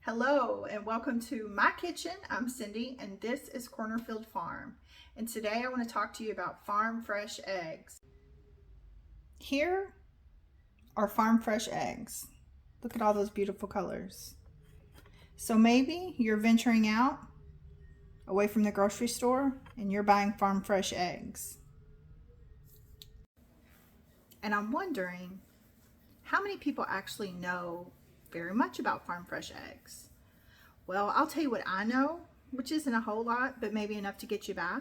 Hello and welcome to my kitchen. I'm Cindy and this is Cornerfield Farm. And today I want to talk to you about farm fresh eggs. Here are farm fresh eggs. Look at all those beautiful colors. So maybe you're venturing out away from the grocery store and you're buying farm fresh eggs. And I'm wondering how many people actually know very much about farm fresh eggs. Well, I'll tell you what I know, which isn't a whole lot, but maybe enough to get you by.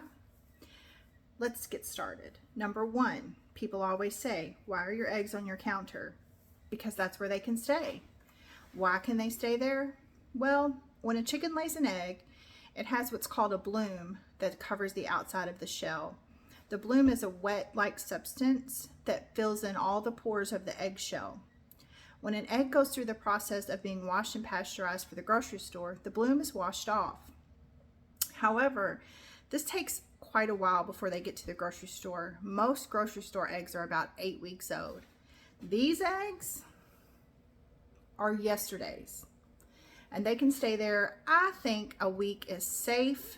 Let's get started. Number one, people always say, why are your eggs on your counter? Because that's where they can stay. Why can they stay there? Well, when a chicken lays an egg, it has what's called a bloom that covers the outside of the shell. The bloom is a wet-like substance that fills in all the pores of the eggshell. When an egg goes through the process of being washed and pasteurized for the grocery store, the bloom is washed off. However, this takes quite a while before they get to the grocery store. Most grocery store eggs are about 8 weeks old. These eggs are yesterday's, and they can stay there. I think a week is safe.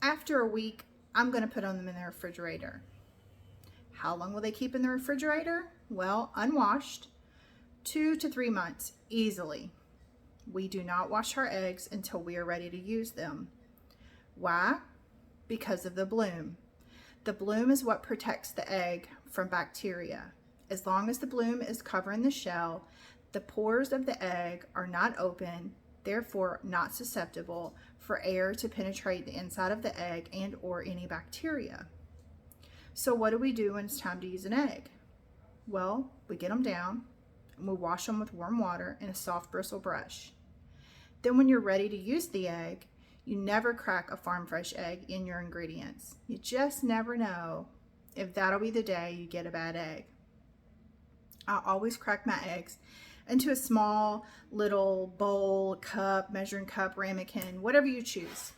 After a week, I'm going to put them in the refrigerator. How long will they keep in the refrigerator? Well, unwashed, 2 to 3 months easily. We do not wash our eggs until we are ready to use them. Why? Because of the bloom. The bloom is what protects the egg from bacteria. As long as the bloom is covering the shell, the pores of the egg are not open, therefore not susceptible for air to penetrate the inside of the egg and or any bacteria. So what do we do when it's time to use an egg? Well, we get them down and we wash them with warm water and a soft bristle brush. Then when you're ready to use the egg, you never crack a farm fresh egg in your ingredients. You just never know if that'll be the day you get a bad egg. I always crack my eggs into a small little bowl, cup, measuring cup, ramekin, whatever you choose.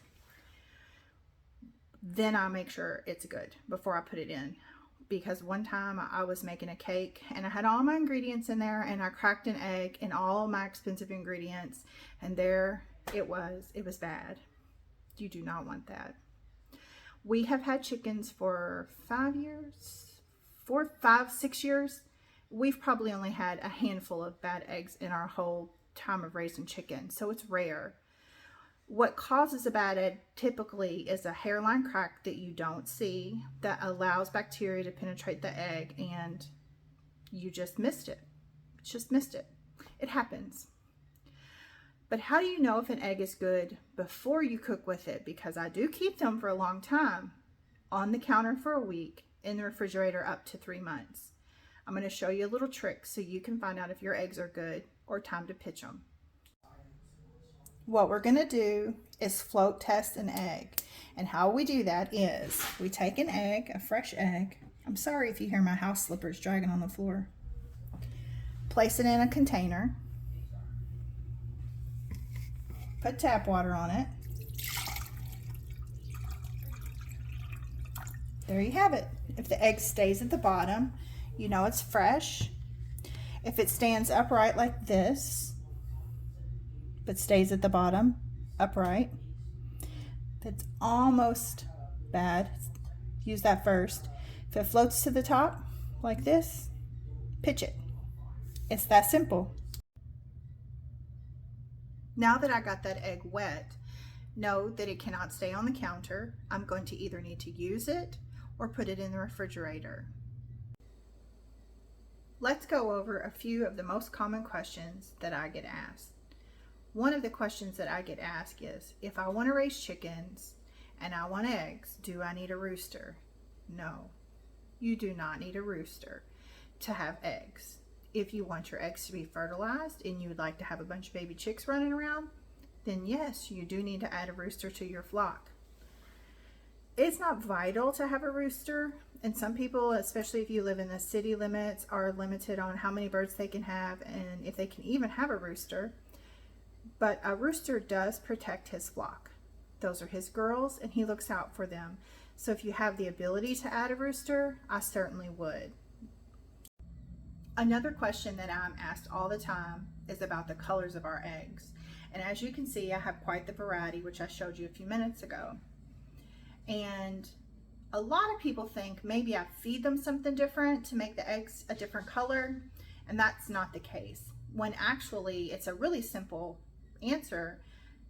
Then I make sure it's good before I put it in. Because one time I was making a cake and I had all my ingredients in there and I cracked an egg and all my expensive ingredients, and there it was bad. You do not want that. We have had chickens for 5 years, 4, 5, 6 years. We've probably only had a handful of bad eggs in our whole time of raising chickens, so it's rare. What causes a bad egg typically is a hairline crack that you don't see that allows bacteria to penetrate the egg, and you just missed it. Just missed it. It happens. But how do you know if an egg is good before you cook with it? Because I do keep them for a long time, on the counter for a week, in the refrigerator up to 3 months. I'm going to show you a little trick so you can find out if your eggs are good or time to pitch them. What we're going to do is float test an egg. And how we do that is we take an egg, a fresh egg. I'm sorry if you hear my house slippers dragging on the floor. Place it in a container. Put tap water on it. There you have it. If the egg stays at the bottom, you know it's fresh. If it stands upright like this, but stays at the bottom, upright, that's almost bad. Use that first. If it floats to the top like this, pitch it. It's that simple. Now that I got that egg wet, know that it cannot stay on the counter. I'm going to either need to use it or put it in the refrigerator. Let's go over a few of the most common questions that I get asked. One of the questions that I get asked is, if I want to raise chickens and I want eggs, do I need a rooster? No, you do not need a rooster to have eggs. If you want your eggs to be fertilized and you would like to have a bunch of baby chicks running around, then yes, you do need to add a rooster to your flock. It's not vital to have a rooster, and some people, especially if you live in the city limits, are limited on how many birds they can have and if they can even have a rooster. But a rooster does protect his flock. Those are his girls and he looks out for them. So if you have the ability to add a rooster, I certainly would. Another question that I'm asked all the time is about the colors of our eggs. And as you can see, I have quite the variety, which I showed you a few minutes ago. And a lot of people think maybe I feed them something different to make the eggs a different color, and that's not the case. When actually it's a really simple answer.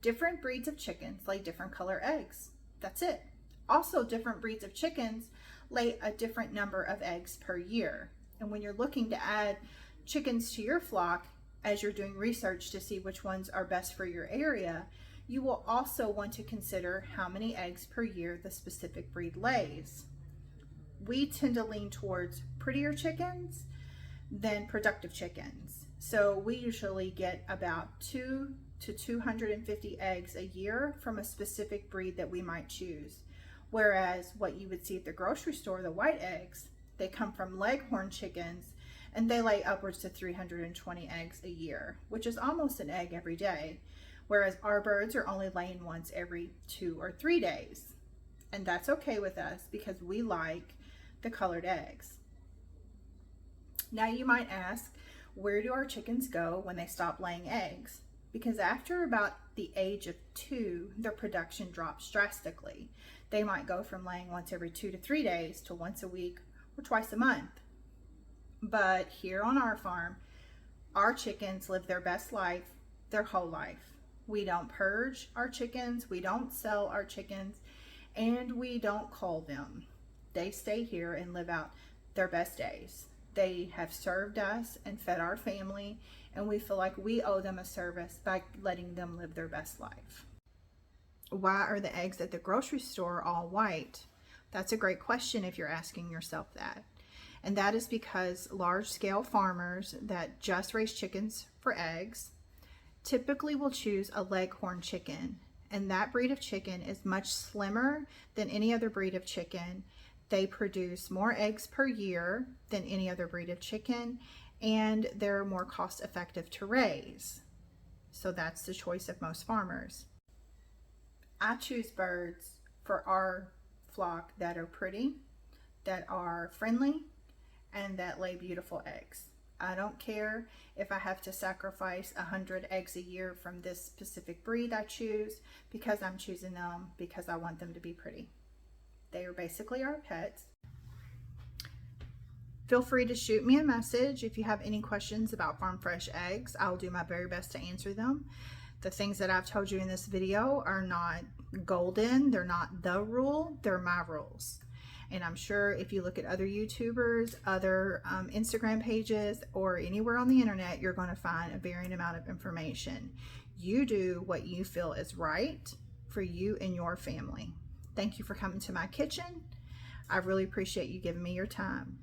Different breeds of chickens lay different color eggs. That's it. Also, different breeds of chickens lay a different number of eggs per year. And when you're looking to add chickens to your flock, as you're doing research to see which ones are best for your area, you will also want to consider how many eggs per year the specific breed lays. We tend to lean towards prettier chickens than productive chickens. So we usually get about 2 to 250 eggs a year from a specific breed that we might choose. Whereas what you would see at the grocery store, the white eggs, they come from Leghorn chickens, and they lay upwards to 320 eggs a year, which is almost an egg every day. Whereas our birds are only laying once every 2 or 3 days. And that's okay with us because we like the colored eggs. Now you might ask, where do our chickens go when they stop laying eggs? Because after about the age of 2, their production drops drastically. They might go from laying once every 2 to 3 days to once a week or twice a month. But here on our farm, our chickens live their best life their whole life. We don't purge our chickens, we don't sell our chickens, and we don't cull them. They stay here and live out their best days. They have served us and fed our family, and we feel like we owe them a service by letting them live their best life. Why are the eggs at the grocery store all white? That's a great question if you're asking yourself that. And that is because large-scale farmers that just raise chickens for eggs typically will choose a Leghorn chicken. And that breed of chicken is much slimmer than any other breed of chicken. They produce more eggs per year than any other breed of chicken, and they're more cost-effective to raise. So that's the choice of most farmers. I choose birds for our flock that are pretty, that are friendly, and that lay beautiful eggs. I don't care if I have to sacrifice 100 eggs a year from this specific breed I choose, because I'm choosing them because I want them to be pretty. They are basically our pets. Feel free to shoot me a message if you have any questions about farm fresh eggs. I'll do my very best to answer them. The things that I've told you in this video are not golden. They're not the rule. They're my rules. And I'm sure if you look at other YouTubers, other Instagram pages, or anywhere on the internet, you're going to find a varying amount of information. You do what you feel is right for you and your family. Thank you for coming to my kitchen. I really appreciate you giving me your time.